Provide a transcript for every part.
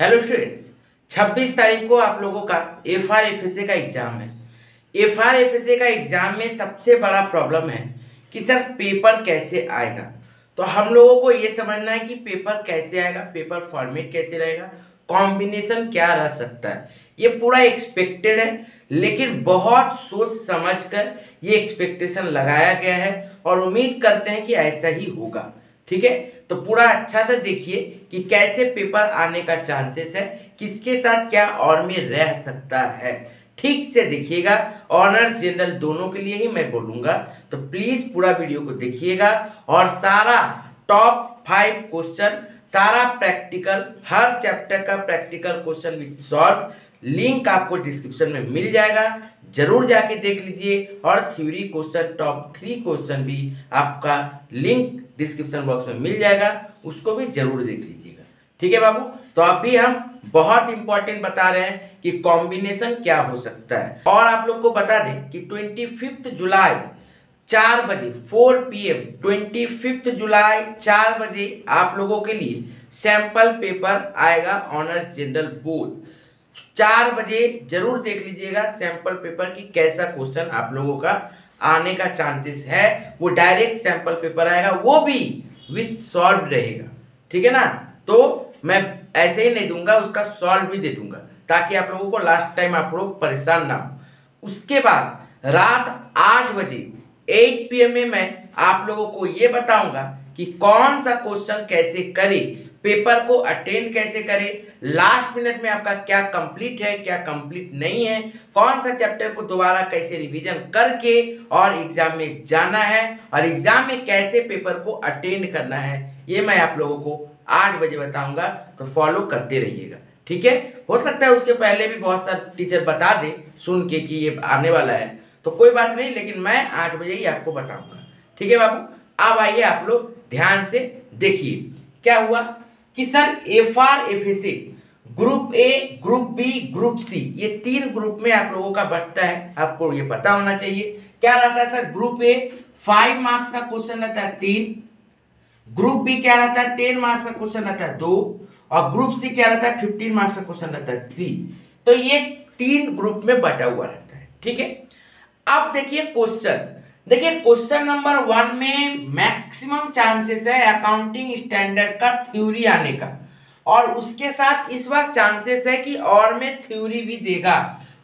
Hello students, 26 तारीख को आप लोगों का FRFSA का एग्जाम है। FRFSA का एग्जाम में सबसे बड़ा प्रॉब्लम है कि सर पेपर कैसे आएगा। तो हम लोगों को ये समझना है कि पेपर कैसे आएगा, पेपर फॉर्मेट कैसे रहेगा, कॉम्बिनेशन क्या रह सकता है। ये पूरा एक्सपेक्टेड है, लेकिन बहुत सोच समझ कर ये एक्सपेक्टेशन लगाया गया है और उम्मीद करते हैं कि ऐसा ही होगा। ठीक है, तो पूरा अच्छा से देखिए कि कैसे पेपर आने का चांसेस है, किसके साथ क्या और में रह सकता है। ठीक से देखिएगा, ऑनर्स जनरल दोनों के लिए ही मैं बोलूंगा, तो प्लीज पूरा वीडियो को देखिएगा और सारा टॉप 5 क्वेश्चन, सारा प्रैक्टिकल, हर चैप्टर का practical question with solve link आपको डिस्क्रिप्शन में मिल जाएगा, जरूर जाके देख लीजिए। और थ्योरी क्वेश्चन टॉप 3 क्वेश्चन भी आपका लिंक डिस्क्रिप्शन बॉक्स में मिल जाएगा, उसको भी जरूर देख लीजिएगा। ठीक है बाबू, तो अभी हम बहुत इंपॉर्टेंट बता रहे हैं कि कॉम्बिनेशन क्या हो सकता है। और आप लोग को बता दें कि 25 जुलाई 4 बजे 4 PM 25 जुलाई 4 बजे आप लोगों के लिए सैंपल पेपर आएगा ऑनर्स जनरल बोर्ड। 4 बजे जरूर देख लीजिएगा सैंपल पेपर की कैसा क्वेश्चन आप लोगों का आने का चांसेस है। वो डायरेक्ट सैंपल पेपर आएगा, वो भी विद सॉल्व रहेगा। ठीक है ना, तो मैं ऐसे ही नहीं दूंगा, उसका सॉल्व भी दे दूंगा ताकि आप लोगों को लास्ट टाइम आप लोग परेशान ना हो। उसके बाद रात 8 बजे 8 PM में मैं आप लोगों को ये बताऊंगा कि कौन सा क्वेश्चन कैसे करे, पेपर को अटेंड कैसे करें, लास्ट मिनट में आपका क्या कंप्लीट है क्या कंप्लीट नहीं है, कौन सा चैप्टर को दोबारा कैसे रिवीजन करके और एग्जाम में जाना है और एग्जाम में कैसे पेपर को अटेंड करना है, ये मैं आप लोगों को 8 बजे बताऊंगा। तो फॉलो करते रहिएगा। ठीक है, हो सकता है उसके पहले भी बहुत सारे टीचर बता दें सुन के कि ये आने वाला है, तो कोई बात नहीं, लेकिन मैं 8 बजे ही आपको बताऊंगा। ठीक है बाबू, अब आइए आप लोग ध्यान से देखिए क्या हुआ कि sir FRFSA group A, group B, group C, ये 3 ग्रुप में आप लोगों का बढ़ता है, आपको ये पता होना चाहिए। क्या रहता है सर, ग्रुप ए 5 मार्क्स का क्वेश्चन रहता है 3, ग्रुप बी क्या रहता है 10 मार्क्स का क्वेश्चन रहता है 2, और ग्रुप सी क्या रहता है 15 मार्क्स का क्वेश्चन रहता है 3। तो ये 3 ग्रुप में बटा हुआ रहता है। ठीक है, अब देखिए क्वेश्चन, देखिए क्वेश्चन नंबर 1 में मैक्सिमम चांसेस है अकाउंटिंग स्टैंडर्ड का थ्योरी आने का, और उसके साथ इस बार चांसेस है कि और में थ्योरी भी देगा,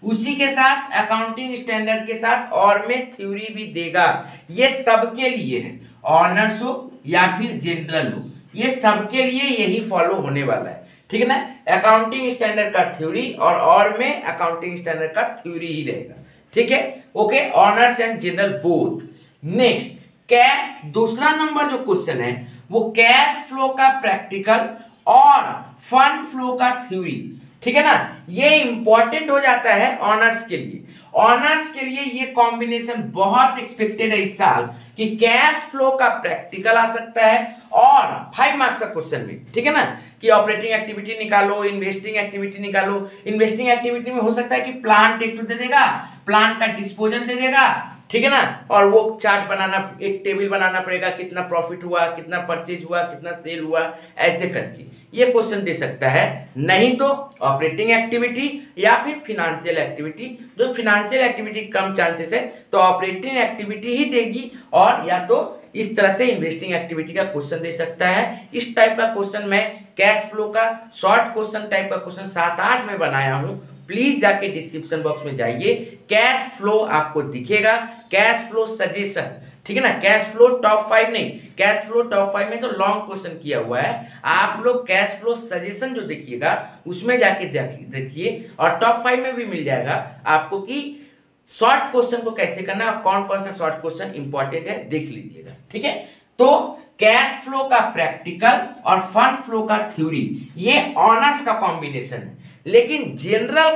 उसी के साथ अकाउंटिंग स्टैंडर्ड के साथ और में थ्योरी भी देगा। ये सबके लिए है, ऑनर्स हो या फिर जनरल हो, ये सबके लिए यही फॉलो होने वाला है। ठीक है ना, अकाउंटिंग स्टैंडर्ड का थ्योरी और में अकाउंटिंग स्टैंडर्ड का थ्योरी ही रहेगा। ठीक है, okay, honours and general both. Next cash, दूसरा नंबर जो क्वेश्चन है वो कैश फ्लो का प्रैक्टिकल और फंड फ्लो का थ्योरी। ठीक है ना, ये इंपॉर्टेंट हो जाता है ऑनर्स के लिए। ऑनर्स के लिए ये कॉम्बिनेशन बहुत एक्सपेक्टेड है इस साल कि कैश फ्लो का प्रैक्टिकल आ सकता है और 5 मार्क्स का क्वेश्चन में। ठीक है ना, कि ऑपरेटिंग एक्टिविटी निकालो, इन्वेस्टिंग एक्टिविटी निकालो। इन्वेस्टिंग एक्टिविटी में हो सकता है कि प्लांट एक दे देगा, प्लांट का डिस्पोजल दे देगा। ठीक है ना, और वो चार्ट बनाना, एक टेबल बनाना पड़ेगा, कितना प्रॉफिट हुआ, कितना परचेज हुआ, कितना सेल हुआ, ऐसे करके ये क्वेश्चन दे सकता है। नहीं तो ऑपरेटिंग एक्टिविटी या फिर फिनेंशियल एक्टिविटी, जो फिनेंशियल एक्टिविटी कम चांसेस है तो ऑपरेटिंग एक्टिविटी ही देगी, और या तो इस तरह से इन्वेस्टिंग एक्टिविटी का क्वेश्चन दे सकता है। इस टाइप का क्वेश्चन मैं कैश फ्लो का शॉर्ट क्वेश्चन टाइप का क्वेश्चन 7-8 में बनाया हूं, प्लीज जाके डिस्क्रिप्शन बॉक्स में जाइए, कैश फ्लो आपको दिखेगा, कैश फ्लो सजेशन। ठीक है ना, कैश फ्लो टॉप 5 नहीं, कैश फ्लो टॉप 5 में तो लॉन्ग क्वेश्चन किया हुआ है, आप लोग कैश फ्लो सजेशन जो देखिएगा उसमें जाके देखिए, और टॉप 5 में भी मिल जाएगा आपको कि शॉर्ट क्वेश्चन को कैसे करना है और कौन कौन सा शॉर्ट क्वेश्चन इंपॉर्टेंट है, देख लीजिएगा। ठीक है, तो कैश फ्लो का प्रैक्टिकल और फंड फ्लो का थ्योरी, ये ऑनर्स का कॉम्बिनेशन है। लेकिन जनरल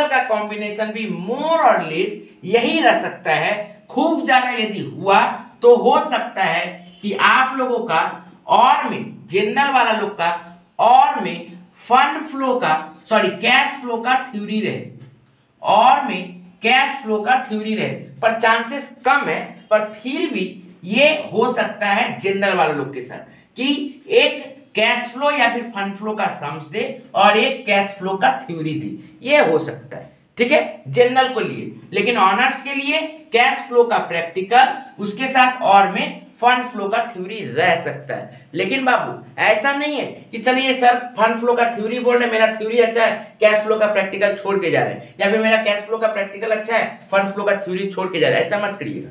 का कॉम्बिनेशन भी मोर और लेस यही रह सकता है। खूब ज्यादा यदि हुआ तो हो सकता है कि आप लोगों का और में, जनरल वाला लोग का और में फंड फ्लो का, सॉरी कैश फ्लो का थ्योरी रहे, और में कैश फ्लो का थ्योरी रहे, पर चांसेस कम है, पर फिर भी ये हो सकता है जनरल वाले लोग के साथ कि एक कैश फ्लो या फिर फंड फ्लो का सम्स दे और एक कैश फ्लो का थ्योरी दे, ये हो सकता है, ठीक है, जनरल को लिए। लेकिन ऑनर्स के लिए कैश फ्लो का प्रैक्टिकल, उसके साथ और में फंड फ्लो का थ्योरी रह सकता है। लेकिन बाबू ऐसा नहीं है कि चलिए सर फंड फ्लो का थ्योरी बोल रहे, मेरा थ्योरी अच्छा है, कैश फ्लो का प्रैक्टिकल छोड़ के जा रहे हैं, या फिर मेरा कैश फ्लो का प्रैक्टिकल अच्छा है, फंड फ्लो का थ्योरी छोड़ के जा रहे हैं, ऐसा मत करिएगा,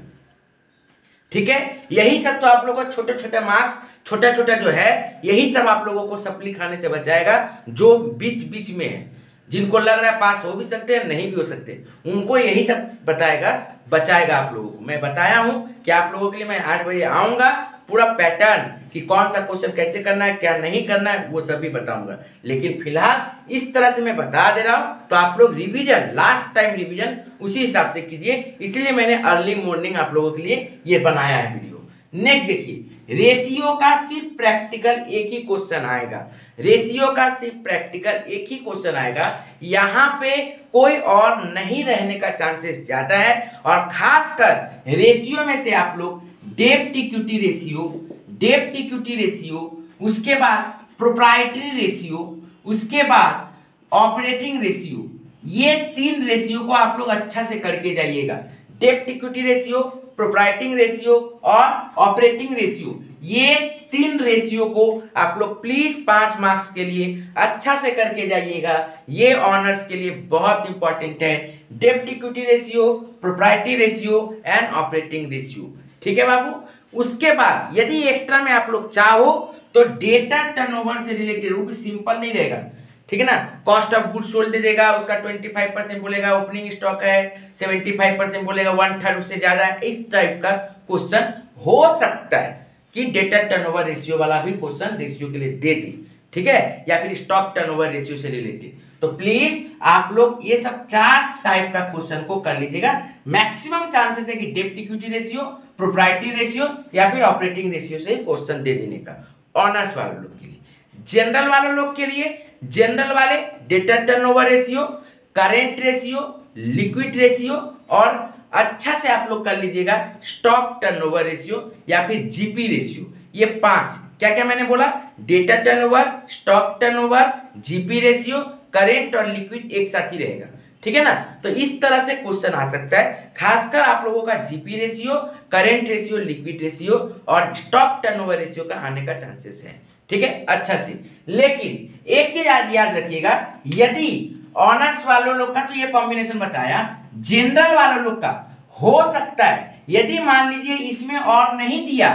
ठीक है। यही सब तो आप लोगों को छोटे छोटे मार्क्स, छोटा छोटा जो है, यही सब आप लोगों को सप्ली खाने से बचाएगा। जो बीच बीच में है, जिनको लग रहा है पास हो भी सकते हैं, नहीं भी हो सकते, उनको यही सब बताएगा, बचाएगा आप लोगों को। मैं बताया हूं कि आप लोगों के लिए मैं 8 बजे आऊंगा, पूरा पैटर्न कि कौन सा क्वेश्चन कैसे करना है, क्या नहीं करना है, वो सब भी बताऊंगा। लेकिन फिलहाल इस तरह से मैं बता दे रहा हूं, तो आप लोग रिवीजन, लास्ट टाइम रिवीजन उसी हिसाब से कीजिए। इसलिए मैंने अर्ली मॉर्निंग आप लोगों के लिए ये बनाया है वीडियो। नेक्स्ट देखिए, रेशियो का सिर्फ प्रैक्टिकल एक ही क्वेश्चन आएगा, रेशियो का सिर्फ प्रैक्टिकल एक ही क्वेश्चन आएगा। यहाँ पे कोई और नहीं रहने का चांसेस ज्यादा है। और खासकर रेशियो में से आप लोग डेब्ट इक्विटी रेशियो, डेब्ट इक्विटी रेशियो, उसके बाद प्रोप्राइटरी रेशियो, उसके बाद ऑपरेटिंग रेशियो, ये 3 रेशियो को आप लोग अच्छा से करके जाइएगा। डेब्ट इक्विटी रेशियो, प्रोप्राइटिंग रेशियो और ऑपरेटिंग रेशियो, ये 3 रेशियो को आप लोग प्लीज 5 मार्क्स के लिए अच्छा से करके जाइएगा। ये ऑनर्स के लिए बहुत इंपॉर्टेंट है, डेब्ट equity ratio, proprietary ratio and operating ratio, ठीक है बाबू। उसके बाद यदि एक्स्ट्रा में आप लोग चाहो तो डेटा टर्नओवर से रिलेटेड, वो भी सिंपल नहीं रहेगा, ठीक है ना। कॉस्ट ऑफ गुड्स सोल्ड दे देगा, उसका 25% बोलेगा, ओपनिंग स्टॉक है 75% बोलेगा, 1/3 उससे ज्यादा है, इस टाइप का क्वेश्चन हो सकता है कि डेटा टर्नओवर रेशियो वाला भी क्वेश्चन रेशियो के लिए दे दी, ठीक है, या फिर स्टॉक टर्नओवर रेशियो से रिलेटेड। तो प्लीज आप लोग ये सब 4 टाइप का क्वेश्चन को कर लीजिएगा। मैक्सिमम चांसेस है कि डेब्ट इक्विटी रेशियो, प्रोप्राइटरी रेशियो या फिर ऑपरेटिंग रेशियो से क्वेश्चन दे देने का, ऑनर्स वाले लोग के लिए। जनरल वाले लोग के लिए, जनरल वाले data turnover ratio, current ratio, liquid ratio और अच्छा से आप लोग कर लीजिएगा स्टॉक टर्नओवर रेशियो या फिर जीपी रेशियो। ये 5 क्या क्या मैंने बोला, data turnover, stock turnover, GP ratio, current और लिक्विड एक साथ ही रहेगा, ठीक है ना। तो इस तरह से क्वेश्चन आ सकता है। खासकर आप लोगों का GP ratio, current ratio, liquid ratio और स्टॉक टर्नओवर रेशियो का आने का चांसेस है, ठीक है, अच्छा से। लेकिन एक चीज आज याद रखिएगा, यदि ऑनर्स वालों लोग का तो ये कॉम्बिनेशन बताया, जनरल वालों लोग का हो सकता है यदि मान लीजिए इसमें और नहीं दिया,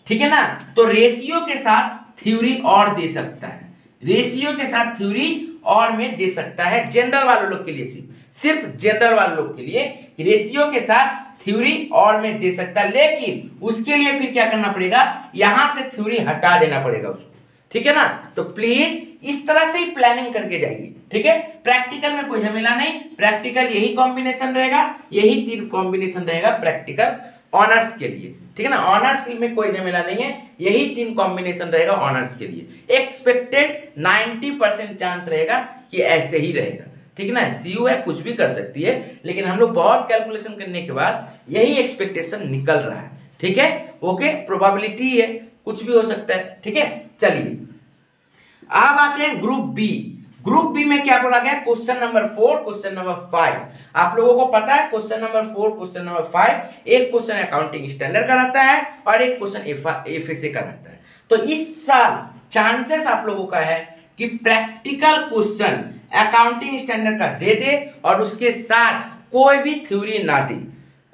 ठीक है ना, तो रेशियो के साथ थ्योरी और दे सकता है, रेशियो के साथ थ्योरी और में दे सकता है। जनरल वालों लोग के लिए, सिर्फ जनरल वाले लोग के लिए रेशियो के साथ थ्योरी और में दे सकता है। लेकिन उसके लिए फिर क्या करना पड़ेगा, यहां से थ्योरी हटा देना पड़ेगा उसको, ठीक है ना। तो प्लीज इस तरह से ही प्लानिंग करके जाइए, ठीक है। प्रैक्टिकल में कोई झमेला नहीं, प्रैक्टिकल यही कॉम्बिनेशन रहेगा, यही 3 कॉम्बिनेशन रहेगा प्रैक्टिकल ऑनर्स के लिए, ठीक है ना। ऑनर्स में कोई झमेला नहीं है, यही 3 कॉम्बिनेशन रहेगा ऑनर्स के लिए। एक्सपेक्टेड 90% चांस रहेगा कि ऐसे ही रहेगा, ठीक है ना। सीयू है, कुछ भी कर सकती है, लेकिन हम लोग बहुत कैलकुलेशन करने के बाद यही एक्सपेक्टेशन निकल रहा है, ठीक है। ओके, प्रोबेबिलिटी है, कुछ भी हो सकता है, ठीक है। चलिए अब आते हैं ग्रुप बी। ग्रुप बी में क्या बोला गया, क्वेश्चन नंबर 4, क्वेश्चन नंबर 5। आप लोगों को पता है क्वेश्चन नंबर 4, क्वेश्चन नंबर 5, एक क्वेश्चन अकाउंटिंग स्टैंडर्ड का रहता है और एक क्वेश्चन एफएसए का रहता है। तो इस साल चांसेस आप लोगों का है कि प्रैक्टिकल क्वेश्चन अकाउंटिंग स्टैंडर्ड का दे दे और उसके साथ कोई भी थ्योरी ना दे,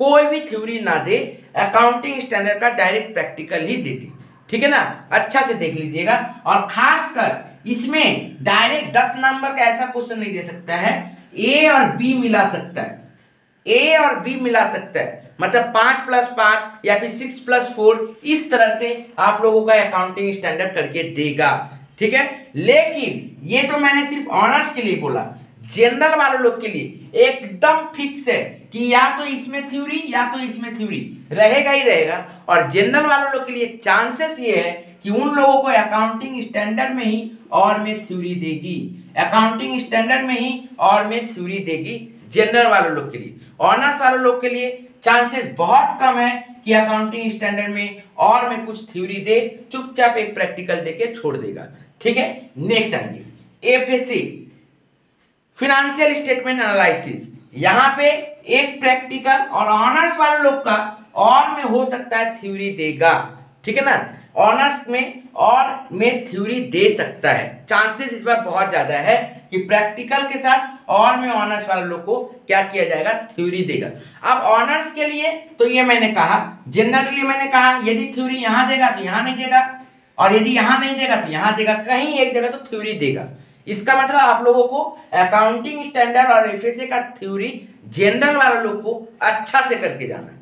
कोई भी थ्योरी ना दे, अकाउंटिंग स्टैंडर्ड का डायरेक्ट प्रैक्टिकल ही दे दे, ठीक है ना। अच्छा से देख लीजिएगा। और खासकर इसमें डायरेक्ट 10 नंबर का ऐसा क्वेश्चन नहीं दे सकता है, ए और बी मिला सकता है, ए और बी मिला सकता है, मतलब 5+5 या फिर 6+4, इस तरह से आप लोगों का अकाउंटिंग स्टैंडर्ड करके देगा, ठीक है। लेकिन ये तो मैंने सिर्फ ऑनर्स के लिए बोला, जनरल वाले लोग के लिए एकदम फिक्स है कि या तो इसमें थ्योरी या तो इसमें थ्योरी रहेगा ही रहेगा। और जनरल वाले लोग के लिए चांसेस ये है कि उन लोगों को अकाउंटिंग स्टैंडर्ड में ही और में थ्योरी देगी, अकाउंटिंग स्टैंडर्ड में ही और में थ्योरी देगी जनरल वाले लोग के लिए। ऑनर्स वाले लोग के लिए चांसेस बहुत कम है कि कि अकाउंटिंग स्टैंडर्ड में और में कुछ थ्योरी दे, चुपचाप एक प्रैक्टिकल देके छोड़ देगा। ठीक है, नेक्स्ट आइए एफएसए फिनेंशियल स्टेटमेंट एनालिसिस। यहाँ पे एक प्रैक्टिकल और ऑनर्स वाले लोग का और में हो सकता है थ्योरी देगा। ठीक है ना, ऑनर्स में और में थ्योरी दे सकता है, चांसेस इस बार बहुत ज्यादा है कि प्रैक्टिकल के साथ और में ऑनर्स वाले लोग को क्या किया जाएगा, थ्योरी देगा। अब ऑनर्स के लिए तो ये मैंने कहा, जनरल के लिए मैंने कहा यदि थ्योरी यहाँ देगा तो यहाँ नहीं देगा, और यदि यहाँ नहीं देगा तो यहाँ देगा, कहीं एक जगह तो थ्योरी देगा। इसका मतलब आप लोगों को अकाउंटिंग स्टैंडर्ड और एफएसए का थ्योरी जनरल वाले लोग को अच्छा से करके जाना है,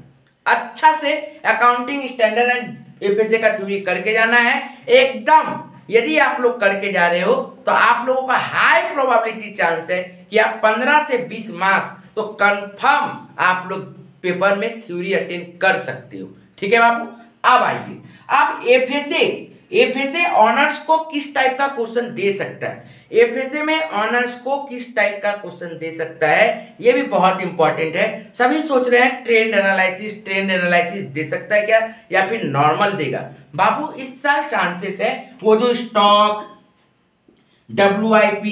अच्छा से अकाउंटिंग स्टैंडर्ड एंड एफएसए का थ्योरी करके जाना है एकदम। यदि आप लोग करके जा रहे हो तो आप लोगों का हाई प्रोबेबिलिटी चांस है कि आप 15 से 20 मार्क्स तो कंफर्म आप लोग पेपर में थ्योरी अटेंड कर सकते हो। ठीक है बाबू, अब आइए, अब एफएसए ऑनर्स को किस टाइप का क्वेश्चन दे सकता है, एफएसए में ऑनर्स को किस टाइप का क्वेश्चन दे सकता है, ये भी बहुत इंपॉर्टेंट है। सभी सोच रहे हैं ट्रेंड एनालिसिस दे सकता है क्या, या फिर नॉर्मल देगा। बाबू इस साल चांसेस है वो जो स्टॉक, WIP,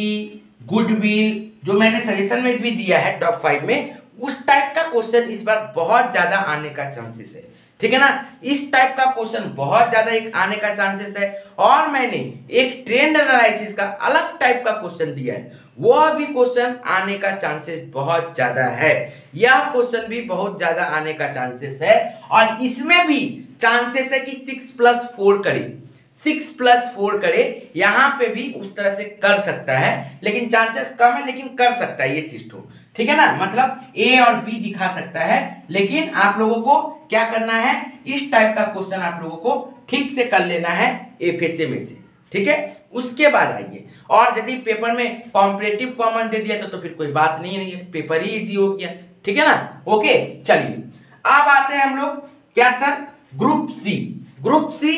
गुडविल जो मैंने सजेशन में भी दिया है टॉप 5 में, उस टाइप का क्वेश्चन इस बार बहुत ज्यादा आने का चांसेस है। ठीक है ना, इस टाइप का क्वेश्चन बहुत ज्यादा एक आने का चांसेस है। और मैंने एक ट्रेंड एनालिसिस का अलग टाइप का क्वेश्चन दिया है, वह भी क्वेश्चन आने का चांसेस बहुत ज्यादा है, यह क्वेश्चन भी बहुत ज्यादा आने का चांसेस है। और इसमें भी चांसेस है कि 6+4 करे, 6+4 करे, यहाँ पे भी उस तरह से कर सकता है, लेकिन चांसेस कम है, लेकिन कर सकता है ये चीज तो। ठीक है ना, मतलब ए और बी दिखा सकता है, लेकिन आप लोगों को क्या करना है, इस टाइप का क्वेश्चन आप लोगों को ठीक से कर लेना है एफएसए में से। ठीक है, उसके बाद आइए, और यदि पेपर में कॉम्पिटिटिव कॉमन दे दिया तो फिर कोई बात नहीं है, पेपर ही इजी हो गया। ठीक है ना, ओके चलिए अब आते हैं हम लोग क्या सर, ग्रुप सी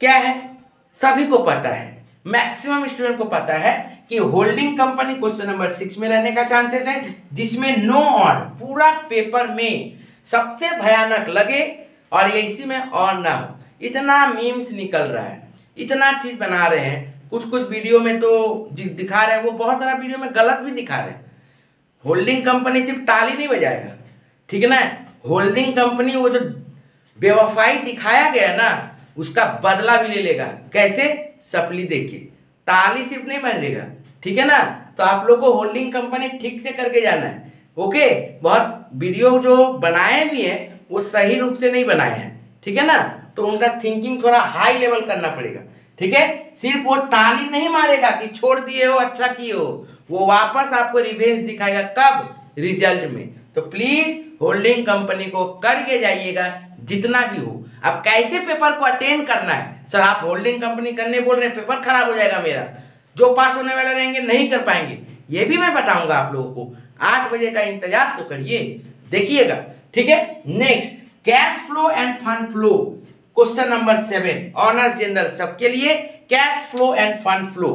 क्या है, सभी को पता है, मैक्सिमम स्टूडेंट को पता है कि होल्डिंग कंपनी क्वेश्चन नंबर 6 में रहने का चांसेस है, जिसमें नो और पूरा पेपर में सबसे भयानक लगे और ये इसी में और ना हो, इतना मीम्स निकल रहा है, इतना चीज बना रहे हैं, कुछ वीडियो में तो दिखा रहे हैं, वो बहुत सारा वीडियो में गलत भी दिखा रहे हैं। होल्डिंग कंपनी सिर्फ ताली नहीं बजाएगा, ठीक है ना, होल्डिंग कंपनी वो जो बेवफाई दिखाया गया ना, उसका बदला भी ले लेगा। कैसे, सप्ली देखिए, ताली सिर्फ नहीं बजेगा। ठीक है ना, तो आप लोग को होल्डिंग कंपनी ठीक से करके जाना है। ओके, बहुत वीडियो जो बनाए भी हैं वो सही रूप से नहीं बनाए हैं। ठीक है ना, तो उनका थिंकिंग थोड़ा हाई लेवल करना पड़ेगा। ठीक है, सिर्फ वो ताली नहीं मारेगा कि छोड़ दिए हो, अच्छा किए हो, वो वापस आपको रिवेंज दिखाएगा, कब, रिजल्ट में। तो प्लीज होल्डिंग कंपनी को करके जाइएगा जितना भी हो। अब कैसे पेपर को अटेंड करना है, सर आप होल्डिंग कंपनी करने बोल रहे हैं, पेपर खराब हो जाएगा मेरा, जो पास होने वाले रहेंगे नहीं कर पाएंगे, ये भी मैं बताऊंगा आप लोगों को। 8 बजे का इंतजार तो करिए, देखिएगा। ठीक है, next cash flow end fund flow question number 7 honours general सबके लिए, cash flow end fund flow,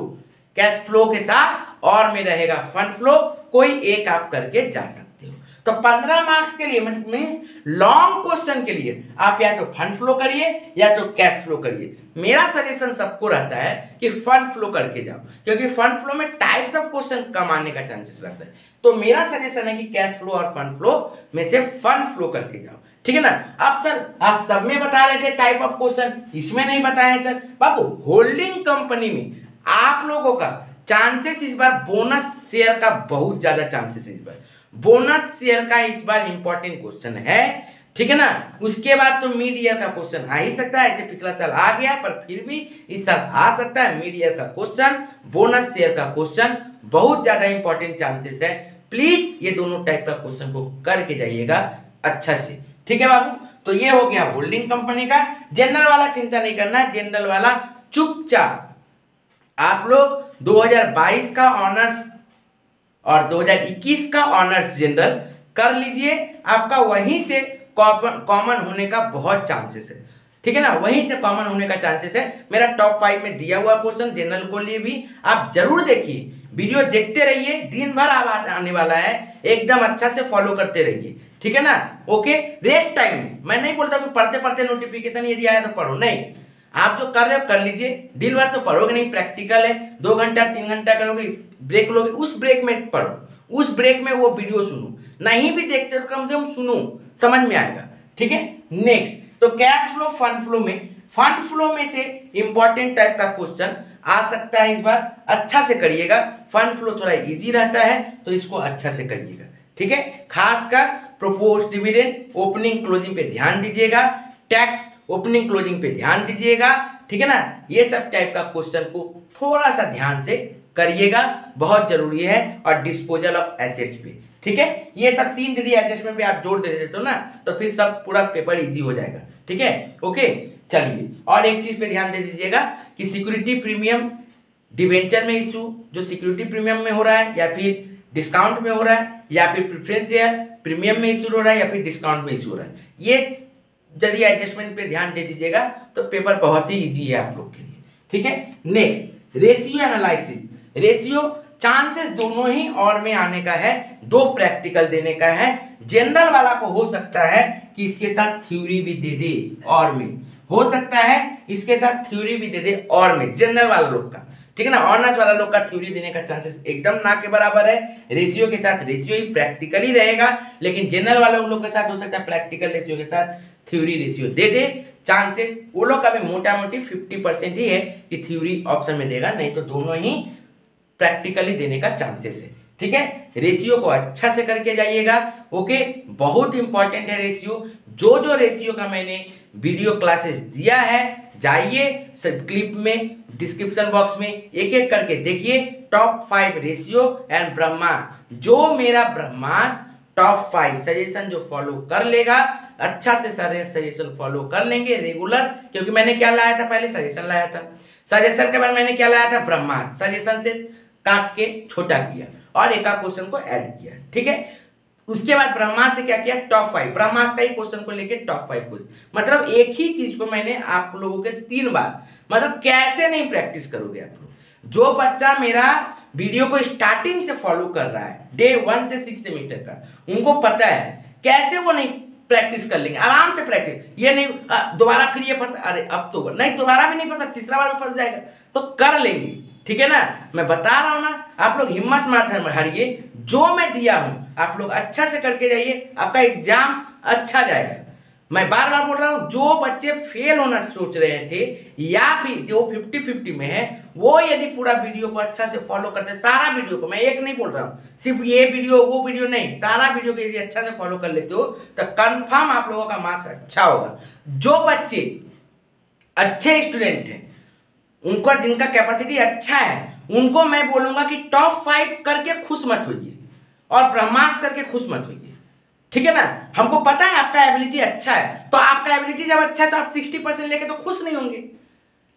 cash flow के साथ और में रहेगा फंड फ्लो, कोई एक आप करके जा सकते हो। तो 15 मार्क्स के लिए मीन्स लॉन्ग क्वेश्चन के लिए आप या तो फंड फ्लो करिए या तो कैश फ्लो करिए। मेरा सजेशन सबको रहता है कि फंड फ्लो करके जाओ, क्योंकि फंड फ्लो में टाइप्स ऑफ क्वेश्चन कम आने का चांसेस रहता है। तो मेरा सजेशन है कि कैश फ्लो और फंड फ्लो में से फंड फ्लो करके जाओ। ठीक है ना, अब सर आप सब में बता रहे थे टाइप ऑफ क्वेश्चन, इसमें नहीं बताए सर। बाबू होल्डिंग कंपनी में आप लोगों का चांसेस इस बार बोनस शेयर का बहुत ज्यादा चांसेस है, इस बार बोनस शेयर का इस बार इंपॉर्टेंट क्वेश्चन है। ठीक है ना, उसके बाद तो मिड ईयर का क्वेश्चन आ ही सकता है, ऐसे पिछला साल आ गया पर फिर भी इस साल आ सकता है मिड ईयर का क्वेश्चन, बोनस शेयर का क्वेश्चन, बहुत ज्यादा इंपॉर्टेंट चांसेस है। प्लीज ये दोनों टाइप का क्वेश्चन को करके जाइएगा अच्छा से। ठीक है बाबू, तो ये हो गया होल्डिंग कंपनी का। जनरल वाला चिंता नहीं करना, जनरल वाला चुपचाप आप लोग 2022 का ऑनर्स और 2021 का ऑनर्स जनरल कर लीजिए, आपका वहीं से कॉमन होने का बहुत चांसेस है। ठीक है ना, वहीं से कॉमन होने का चांसेस है। मेरा टॉप 5 में दिया हुआ क्वेश्चन जनरल को लिए भी आप जरूर देखिए, वीडियो देखते रहिए, दिन भर आने वाला है, एकदम अच्छा से फॉलो करते रहिए। ठीक है ना। ओके, रेस्ट टाइम में मैं नहीं बोलता कि पढ़ते पढ़ते नोटिफिकेशन यदि आया तो पढ़ो, नहीं, आप जो कर रहे हो कर लीजिए, दिन भर तो पढ़ोगे नहीं, प्रैक्टिकल है, 2 घंटा 3 घंटा करोगे, ब्रेक लोगे, उस ब्रेक में पढ़ो, उस ब्रेक में वो वीडियो सुनो, नहीं भी देखते तो कम से कम सुनो, समझ में आएगा, ठीक है। नेक्स्ट, तो कैश फ्लो फंड फ्लो में से इंपॉर्टेंट टाइप का क्वेश्चन आ सकता है इस बार, अच्छा से करिएगा, फंड फ्लो थोड़ा इजी रहता है तो इसको अच्छा से करिएगा, ठीक है। खासकर प्रोपोज डिविडेंड ओपनिंग क्लोजिंग पे ध्यान दीजिएगा, टैक्स ओपनिंग क्लोजिंग पे ध्यान दीजिएगा, ठीक है ना। ये सब टाइप का क्वेश्चन को थोड़ा सा ध्यान से करिएगा, बहुत जरूरी है, और डिस्पोजल ऑफ एसेट्स पे, ठीक है। ये सब 3 यदि एडजस्टमेंट पे आप जोड़ दे देते हो ना तो फिर सब पूरा पेपर इजी हो जाएगा, ठीक है। ओके, चलिए, और एक चीज पे ध्यान दे दीजिएगा कि सिक्योरिटी प्रीमियम डिवेंचर में इशू जो सिक्योरिटी प्रीमियम में हो रहा है, या फिर डिस्काउंट में हो रहा है, या फिर प्रेफरेंस शेयर प्रीमियम में इशू हो रहा है, या फिर डिस्काउंट में इशू हो रहा है, ये यदि एडजस्टमेंट पे ध्यान दे दीजिएगा तो पेपर बहुत ही इजी है आप लोग के लिए, ठीक है। Next, ratio analysis, ratio chances दोनों ही और में आने का है, 2 प्रैक्टिकल देने का है। जनरल वाला को हो सकता है कि इसके साथ थ्योरी भी दे दे, और में हो सकता है इसके साथ थ्योरी भी दे दे, और में जनरल वाला लोग का, ठीक है ना। ऑनर्स वाला लोग का थ्योरी देने का चांसेस एकदम ना के बराबर है, रेशियो के साथ रेशियो ही प्रैक्टिकल ही रहेगा, लेकिन जनरल वाले लोग के साथ हो सकता है प्रैक्टिकल रेशियो के साथ थ्योरी रेशियो दे दे। चांसेस वो लोग का भी मोटा मोटी 50% ही है कि थ्योरी ऑप्शन में देगा, नहीं तो दोनों ही प्रैक्टिकली देने का चांसेस है, ठीक है। रेशियो को अच्छा से करके जाइएगा, ओके, बहुत इंपॉर्टेंट है रेशियो। जो जो रेशियो का मैंने वीडियो क्लासेस दिया है, जाइए सब क्लिप में डिस्क्रिप्शन बॉक्स में एक एक करके देखिए, टॉप 5 रेशियो एंड ब्रह्मास्त्र। जो मेरा ब्रह्मास्त्र टॉप 5 सजेशन जो फॉलो कर लेगा, अच्छा से सारे सजेशन फॉलो कर लेंगे रेगुलर, क्योंकि मैंने क्या लाया था, पहले सजेशन लाया था, सजेशन के बाद मैंने क्या लाया था, ब्रह्मास्त्र, सजेशन से काट के छोटा किया और एक क्वेश्चन को ऐड किया, ठीक है। उसके बाद ब्रह्मास्त्र से क्या किया, टॉप 5 ब्रह्मास्त्र का ही क्वेश्चन को लेके टॉप 5 क्वेश्चन, मतलब एक ही चीज को मैंने आप लोगों के 3 बार, मतलब कैसे नहीं प्रैक्टिस करोगे आप लोग। जो बच्चा मेरा वीडियो को स्टार्टिंग से फॉलो कर रहा है, डे 1 से 6 सेमेस्टर का, उनको पता है कैसे वो नहीं प्रैक्टिस कर लेंगे, आराम से प्रैक्टिस, ये नहीं दोबारा फिर ये फंस, अरे अब तो नहीं, दोबारा भी नहीं फंसा, तीसरा बार में फंस जाएगा, तो कर लेंगे, ठीक है ना। मैं बता रहा हूं ना, आप लोग हिम्मत मत हारिए, जो मैं दिया हूं आप लोग अच्छा से करके जाइए, आपका एग्जाम अच्छा जाएगा। मैं बार बार बोल रहा हूं, जो बच्चे फेल होना सोच रहे थे या फिर जो 50-50 में है, वो यदि पूरा वीडियो को अच्छा से फॉलो करते, सारा वीडियो को, मैं एक नहीं बोल रहा हूं सिर्फ ये वीडियो वो वीडियो नहीं, सारा वीडियो को यदि अच्छा से फॉलो कर लेते हो तो कंफर्म आप लोगों का मार्क्स अच्छा होगा। जो बच्चे अच्छे स्टूडेंट हैं, उनका जिनका कैपेसिटी अच्छा है, उनको मैं बोलूंगा कि टॉप 5 करके खुश मत होइए और ब्रह्मास्त्र करके खुश मत होइए, ठीक है ना। हमको पता है आपका एबिलिटी अच्छा है, तो आपका एबिलिटी जब अच्छा है तो आप 60% लेके तो खुश नहीं होंगे,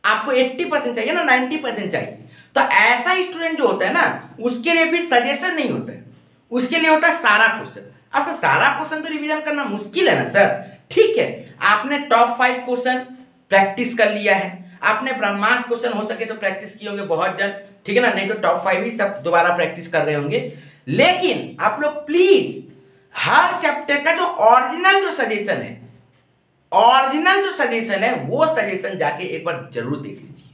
आपको 80% चाहिए ना, 90% चाहिए। तो ऐसा स्टूडेंट जो होता है ना, उसके लिए भी सजेशन नहीं होता है, उसके लिए होता है सारा क्वेश्चन। अब सर सारा क्वेश्चन तो रिवीजन करना मुश्किल है ना सर, ठीक है, आपने टॉप 5 क्वेश्चन प्रैक्टिस कर लिया है, आपने ब्रह्मास्त्र क्वेश्चन हो सके तो प्रैक्टिस किए होंगे बहुत जन, ठीक है ना, नहीं तो टॉप 5 ही सब दोबारा प्रैक्टिस कर रहे होंगे। लेकिन आप लोग प्लीज हर चैप्टर का जो ओरिजिनल जो सजेशन है, ओरिजिनल जो सजेशन है, वो सजेशन जाके एक बार जरूर देख लीजिए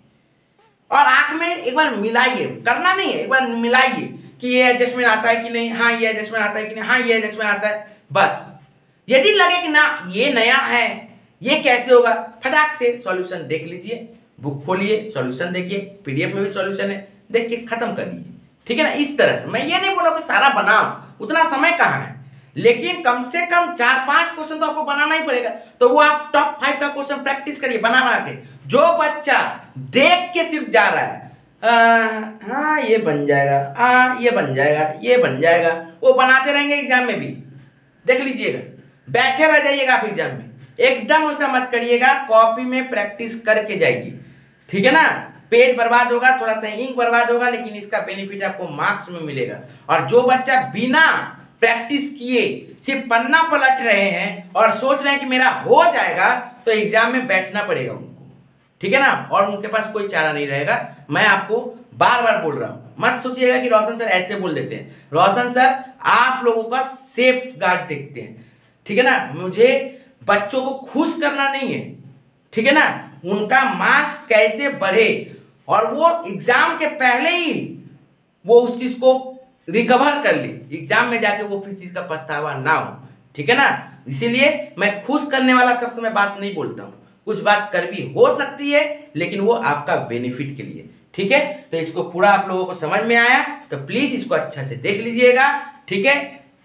और आंख में एक बार मिलाइए, करना नहीं है, एक बार मिलाइए कि ये एडजस्टमेंट आता है कि नहीं, हाँ ये एडजस्टमेंट आता है कि नहीं, हाँ ये एडजस्टमेंट आता है। बस यदि लगे कि ना ये नया है, ये कैसे होगा, फटाक से सॉल्यूशन देख लीजिए, बुक खोलिए, सॉल्यूशन देखिए, पीडीएफ में भी सॉल्यूशन है, देख के खत्म कर लीजिए, ठीक है ना। इस तरह से मैं ये नहीं बोला कि सारा बनाओ, उतना समय कहाँ है, लेकिन कम से कम 4-5 क्वेश्चन तो आपको बनाना ही पड़ेगा। तो वो आप टॉप 5 का क्वेश्चन प्रैक्टिस करिए बना बना के। जो बच्चा देख के सिर्फ जा रहा है, हाँ ये बन जाएगा, ये बन जाएगा, ये बन जाएगा, वो बनाते रहेंगे एग्जाम में भी, देख लीजिएगा, बैठे रह जाइएगा आप एग्जाम में, एकदम ऐसा मत करिएगा, कॉपी में प्रैक्टिस करके जाइए, ठीक है ना। पेज बर्बाद होगा, थोड़ा सा इंक बर्बाद होगा, लेकिन इसका बेनिफिट आपको मार्क्स में मिलेगा। और जो बच्चा बिना प्रैक्टिस किए सिर्फ पन्ना पलट रहे हैं और सोच रहे हैं कि मेरा हो जाएगा, तो एग्जाम में बैठना पड़ेगा उनको, ठीक है ना, और उनके पास कोई चारा नहीं रहेगा। मैं आपको बार बार बोल रहा हूं, मत सोचिएगा कि रोशन सर ऐसे बोल देते हैं। रोशन सर आप लोगों का सेफ गार्ड देखते हैं, ठीक है ना। मुझे बच्चों को खुश करना नहीं है, ठीक है ना, उनका मार्क्स कैसे बढ़े और वो एग्जाम के पहले ही वो उस चीज को रिकवर कर ले, एग्जाम में जाके वो फिर चीज का पछतावा ना हो, ठीक है ना। इसीलिए मैं खुश करने वाला सबसे मैं बात नहीं बोलता हूँ, कुछ बात कर भी हो सकती है लेकिन वो आपका बेनिफिट के लिए, ठीक है। तो इसको पूरा आप लोगों को समझ में आया तो प्लीज इसको अच्छा से देख लीजिएगा, ठीक है।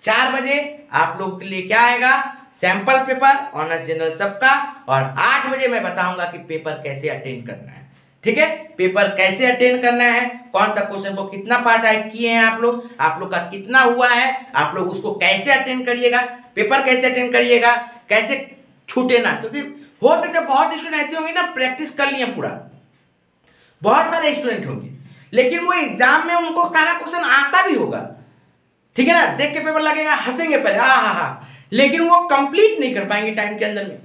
4 बजे आप लोग के लिए क्या आएगा, सैंपल पेपर ऑनर्स जनरल सबका, और 8 बजे मैं बताऊंगा कि पेपर कैसे अटेंड करना है, ठीक है। पेपर कैसे अटेंड करना है, कौन सा क्वेश्चन को कितना पार्ट आउट किए हैं आप लोग का कितना हुआ है, आप लोग उसको कैसे अटेंड करिएगा, पेपर कैसे अटेंड करिएगा, कैसे छूटे ना, क्योंकि हो सकता है बहुत स्टूडेंट ऐसे होंगे ना प्रैक्टिस कर लिए पूरा, बहुत सारे स्टूडेंट होंगे लेकिन वो एग्जाम में उनको सारा क्वेश्चन आता भी होगा, ठीक है ना, देख के पेपर लगेगा हंसेंगे पहले हा, लेकिन वो कंप्लीट नहीं कर पाएंगे टाइम के अंदर में,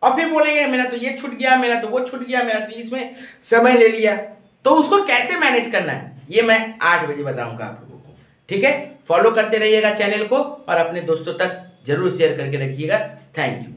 और फिर बोलेंगे मेरा तो ये छूट गया, मेरा तो वो छूट गया, मेरा तो इसमें समय ले लिया। तो उसको कैसे मैनेज करना है ये मैं 8 बजे बताऊंगा आप लोगों को, ठीक है। फॉलो करते रहिएगा चैनल को और अपने दोस्तों तक जरूर शेयर करके रखिएगा। Thank you.